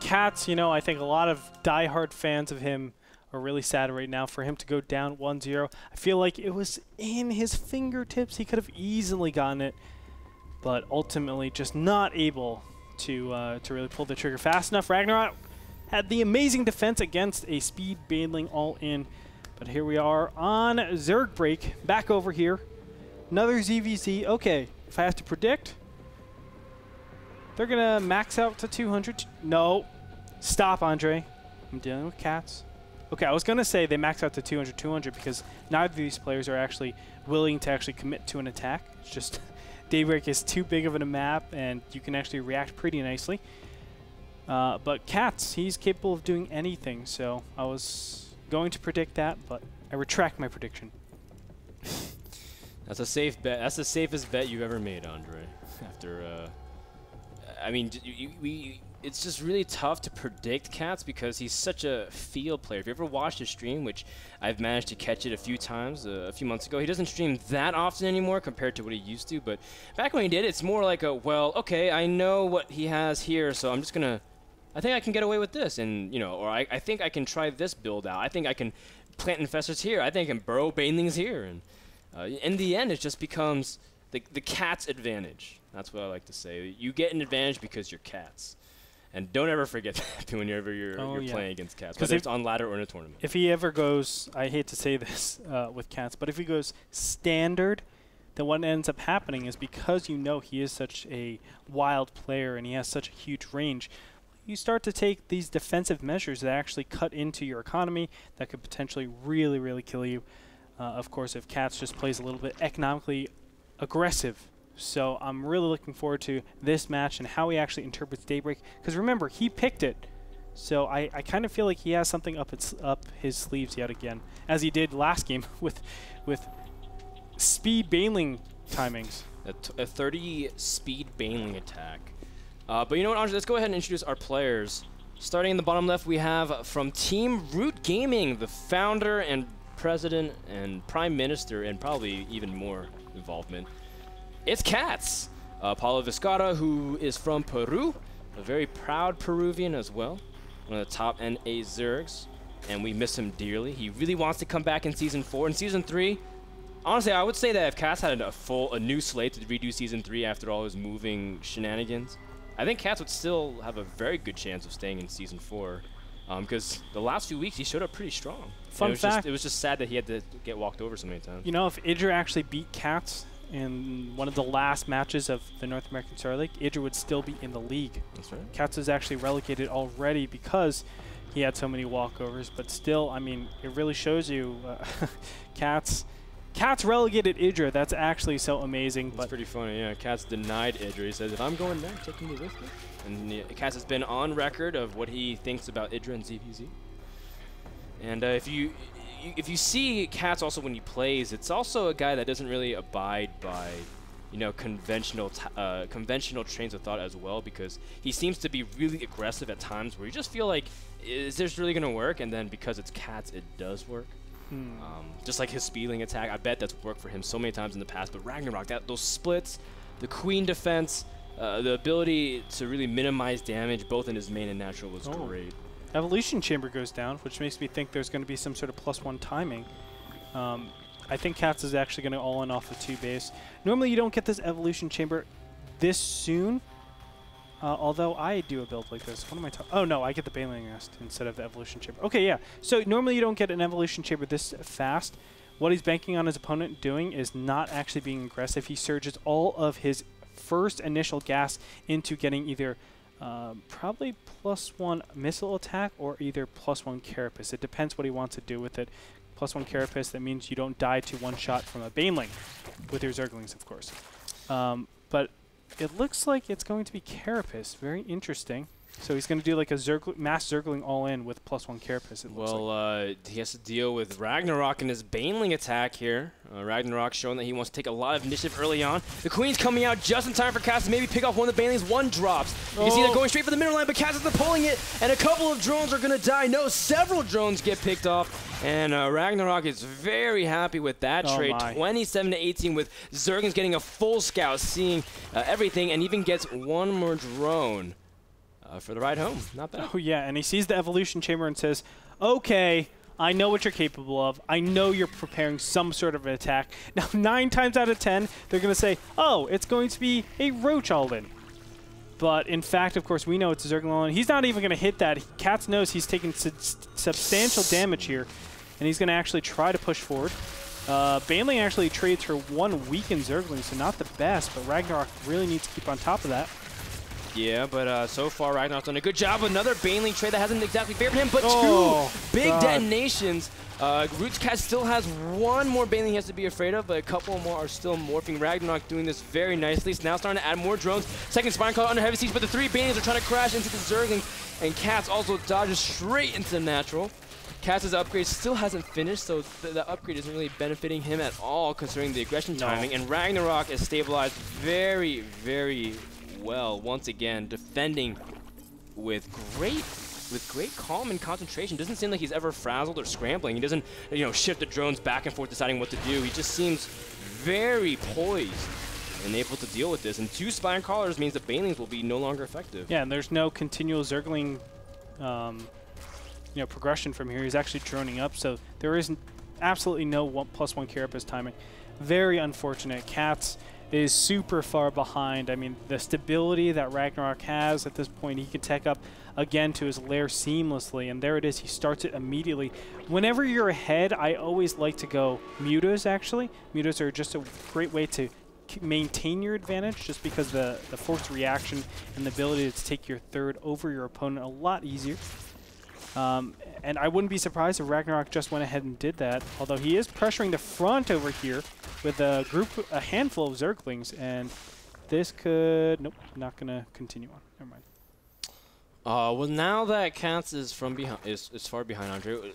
CatZ, you know, I think a lot of diehard fans of him are really sad right now for him to go down 1-0. I feel like it was in his fingertips. He could have easily gotten it, but ultimately just not able to really pull the trigger fast enough. Ragnarok had the amazing defense against a speed baneling all-in, but here we are on Zerg break, back over here. Another ZVZ. Okay, if I have to predict, they're going to max out to 200. No. Stop, Andre. I'm dealing with CatZ. Okay, I was going to say they max out to 200 because neither of these players are actually willing to actually commit to an attack. It's just Daybreak is too big of a map, and you can actually react pretty nicely. But CatZ, he's capable of doing anything, so I was going to predict that, but I retract my prediction. That's a safe bet. That's the safest bet you've ever made, Andre. After, I mean, it's just really tough to predict CatZ because he's such a field player. If you ever watched his stream, which I've managed to catch it a few times a few months ago, he doesn't stream that often anymore compared to what he used to. But back when he did, it's more like a, well, okay, I know what he has here, so I'm just gonna, I think I can get away with this, and you know, or I think I can try this build out. I think I can plant infestors here. I think I can burrow banelings here, and in the end, it just becomes the CatZ advantage. That's what I like to say. You get an advantage because you're CatZ. And don't ever forget that whenever you're playing against CatZ, whether it's on ladder or in a tournament. If he ever goes, I hate to say this with CatZ, but if he goes standard, then what ends up happening is because you know he is such a wild player and he has such a huge range, you start to take these defensive measures that actually cut into your economy that could potentially really, really kill you. Of course, if CatZ just plays a little bit economically aggressive. So I'm really looking forward to this match and how he actually interprets Daybreak. Because remember, he picked it. So I kind of feel like he has something up his sleeves yet again, as he did last game with speed baneling timings. A 30 speed baneling attack. But you know what, Andre, let's go ahead and introduce our players. Starting in the bottom left, we have from Team Root Gaming, the founder and president and prime minister, and probably even more involvement. It's CatZ, Paulo Vizcarra, who is from Peru, a very proud Peruvian as well, one of the top NA Zergs, and we miss him dearly. He really wants to come back in Season 4. In Season 3, honestly, I would say that if CatZ had a new slate to redo Season 3 after all his moving shenanigans, I think CatZ would still have a very good chance of staying in Season 4, because the last few weeks he showed up pretty strong. Fun fact. It was just sad that he had to get walked over so many times. You know, if Idra actually beat CatZ in one of the last matches of the North American Star League, Idra would still be in the league. That's right. CatZ is actually relegated already because he had so many walkovers, but still, I mean, it really shows you CatZ relegated Idra. That's actually so amazing. It's pretty funny, yeah. CatZ denied Idra. He says, if I'm going there, taking me with me. And CatZ has been on record of what he thinks about Idra and ZVZ. And if you see CatZ also when he plays, it's also a guy that doesn't really abide by, you know, conventional trains of thought as well, because he seems to be really aggressive at times where you just feel like, is this really going to work? And then because it's CatZ, it does work. Just like his speedling attack, I bet that's worked for him so many times in the past. But Ragnarok, those splits, the queen defense, the ability to really minimize damage both in his main and natural was great. Evolution Chamber goes down, which makes me think there's going to be some sort of +1 timing. I think CatZ is actually going to all-in off of 2 base. Normally you don't get this Evolution Chamber this soon, although I do a build like this. What am I talking? Oh no, I get the Baneling Nest instead of the Evolution Chamber. Okay, yeah. So normally you don't get an Evolution Chamber this fast. What he's banking on his opponent doing is not actually being aggressive. He surges all of his first initial gas into getting either probably +1 missile attack or either +1 carapace. It depends what he wants to do with it. +1 carapace, that means you don't die to one shot from a baneling with your Zerglings, of course. But it looks like it's going to be carapace. Very interesting. So he's going to do like a mass Zergling all-in with +1 carapace, it looks like. He has to deal with Ragnarok in his baneling attack here. Ragnarok showing that he wants to take a lot of initiative early on. The Queen's coming out just in time for CatZ to maybe pick off one of the banelings. One drops. You can see they're going straight for the middle line, but CatZ is pulling it, and a couple of drones are going to die. No, several drones get picked off, and Ragnarok is very happy with that trade. 27-18 with Zerglings getting a full scout, seeing everything, and even gets one more drone. for the ride home. Not bad. Oh, yeah, and he sees the evolution chamber and says, okay, I know what you're capable of. I know you're preparing some sort of an attack. Now, 9 times out of 10, they're going to say, oh, it's going to be a Roach all-in. But, in fact, of course, we know it's a Zergling all-in. He's not even going to hit that. CatZ knows he's taking substantial damage here, and he's going to actually try to push forward. Baneling actually trades for 1 weakened Zergling, so not the best, but Ragnarok really needs to keep on top of that. Yeah, but so far Ragnarok's done a good job. Another Baneling trade that hasn't exactly favored him, but 2 big detonations. Roots CatZ still has 1 more Baneling he has to be afraid of, but a couple more are still morphing. Ragnarok doing this very nicely. It's now starting to add more drones. Second Spine Caller under heavy siege, but the 3 Banelings are trying to crash into the Zergling, and CatZ also dodges straight into the natural. CatZ's upgrade still hasn't finished, so the upgrade isn't really benefiting him at all, considering the aggression timing. And Ragnarok is stabilized very, very well once again, defending with great calm and concentration. Doesn't seem like he's ever frazzled or scrambling. He doesn't, shift the drones back and forth deciding what to do. He just seems very poised and able to deal with this. And 2 Spine Callers means the Banelings will be no longer effective. Yeah, and there's no continual Zergling progression from here. He's actually droning up, so there is absolutely no +1 carapace timing. Very unfortunate. CatZ is super far behind. I mean, the stability that Ragnarok has at this point, he can tech up again to his lair seamlessly, and there it is. He starts it immediately. Whenever you're ahead, I always like to go mutas, actually. Mutas are just a great way to maintain your advantage, just because the forced reaction and the ability to take your third over your opponent a lot easier. And I wouldn't be surprised if Ragnarok just went ahead and did that, although he is pressuring the front over here with a handful of Zerglings, and this could... Nope, not going to continue on. Never mind. Well, now that CatZ is far behind Andre,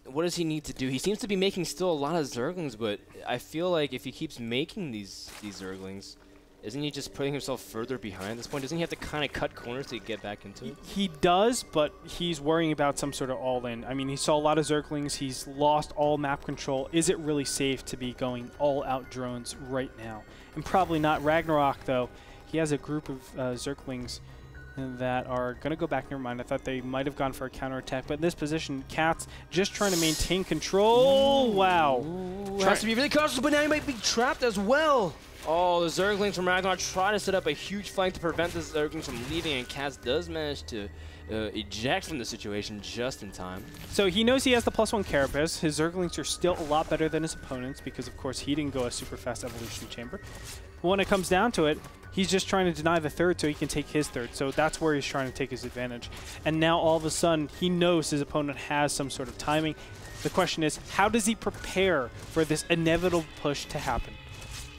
what does he need to do? He seems to be making still a lot of Zerglings, but I feel like if he keeps making these Zerglings, isn't he just putting himself further behind at this point? Doesn't he have to kind of cut corners to get back into it? He does, but he's worrying about some sort of all-in. I mean, he saw a lot of Zerglings. He's lost all map control. Is it really safe to be going all-out drones right now? And probably not. Ragnarok, though, he has a group of Zerglings that are going to go back. Never mind. I thought they might have gone for a counterattack. But in this position, CatZ just trying to maintain control. Ooh, wow. Tries to be really cautious, but now he might be trapped as well. Oh, the Zerglings from Ragnarok try to set up a huge flank to prevent the Zerglings from leaving, and CatZ does manage to eject from the situation just in time. So he knows he has the +1 carapace. His Zerglings are still a lot better than his opponents because, of course, he didn't go a super fast evolution chamber. But when it comes down to it, he's just trying to deny the third so he can take his third. So that's where he's trying to take his advantage. And now all of a sudden, he knows his opponent has some sort of timing. The question is, how does he prepare for this inevitable push to happen?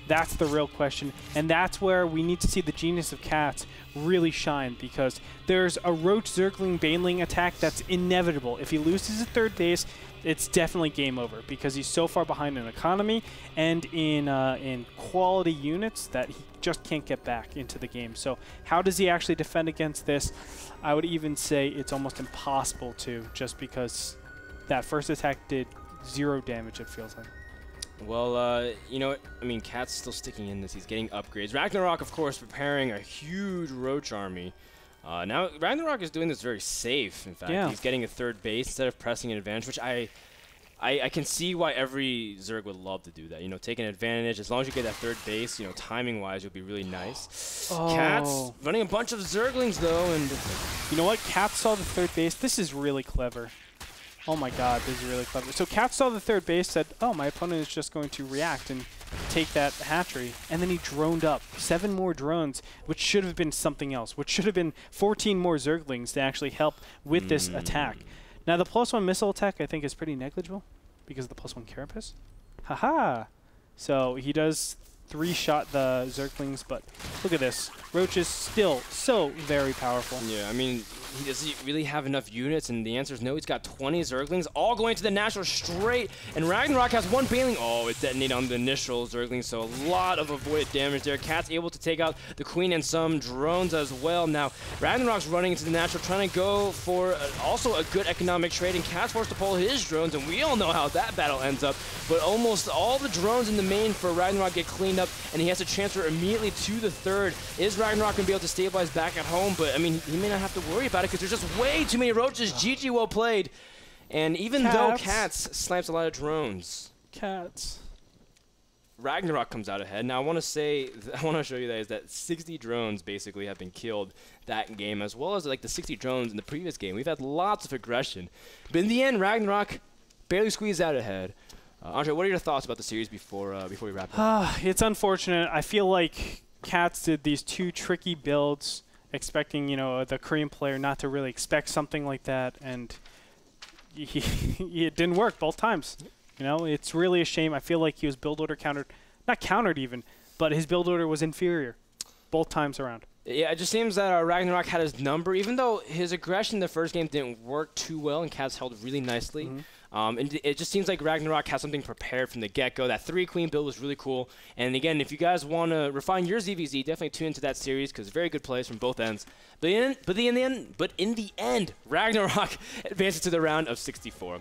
That's the real question, and that's where we need to see the genius of CatZ really shine, because there's a Roach Zergling Baneling attack that's inevitable. If he loses at third base, it's definitely game over, because he's so far behind in economy and in quality units that he just can't get back into the game. So how does he actually defend against this? I would even say it's almost impossible to, just because that first attack did 0 damage, it feels like. Well, you know what? I mean, CatZ's still sticking in this. He's getting upgrades. Ragnarok, of course, preparing a huge Roach army. Now, Ragnarok is doing this very safe, in fact. Yeah. He's getting a third base instead of pressing an advantage, which I can see why every Zerg would love to do that. You know, take an advantage. As long as you get that third base, you know, timing-wise, you'll be really nice. Oh. CatZ running a bunch of Zerglings, though, and... You know what? CatZ saw the third base. This is really clever. Oh my god, this is really clever. So CatZ saw the third base, said, oh, my opponent is just going to react and take that hatchery. And then he droned up 7 more drones, which should have been something else, which should have been 14 more Zerglings to actually help with this attack. Now, the +1 missile attack, I think, is pretty negligible because of the +1 carapace. Haha! So he does 3-shot the Zerglings, but look at this. Roach is still so very powerful. Yeah, I mean, does he really have enough units? And the answer is no. He's got 20 Zerglings, all going to the natural straight. And Ragnarok has 1 Baneling. Oh, it detonated on the initial Zergling, so a lot of avoided damage there. CatZ able to take out the Queen and some drones as well. Now, Ragnarok's running into the natural, trying to go for also a good economic trade, and CatZ forced to pull his drones, and we all know how that battle ends up. But almost all the drones in the main for Ragnarok get cleaned up. up, and he has to transfer immediately to the third. Is Ragnarok going to be able to stabilize back at home? But, I mean, he may not have to worry about it because there's just way too many roaches. GG, well played. And even though CatZ slams a lot of drones, CatZ. Ragnarok comes out ahead. Now, I want to show you that 60 drones basically have been killed that game, as well as like the 60 drones in the previous game. We've had lots of aggression. But in the end, Ragnarok barely squeezed out ahead. Andre, what are your thoughts about the series before we wrap up? It's unfortunate. I feel like CatZ did these two tricky builds, expecting, you know, the Korean player not to really expect something like that, and it didn't work both times. You know, it's really a shame. I feel like he was build order countered, not countered even, but his build order was inferior both times around. Yeah, it just seems that Ragnarok had his number, even though his aggression in the first game didn't work too well, and CatZ held really nicely. And it just seems like Ragnarok has something prepared from the get-go. That 3-queen build was really cool. And again, if you guys want to refine your ZVZ, definitely tune into that series because very good plays from both ends. But in the end, Ragnarok advances to the round of 64.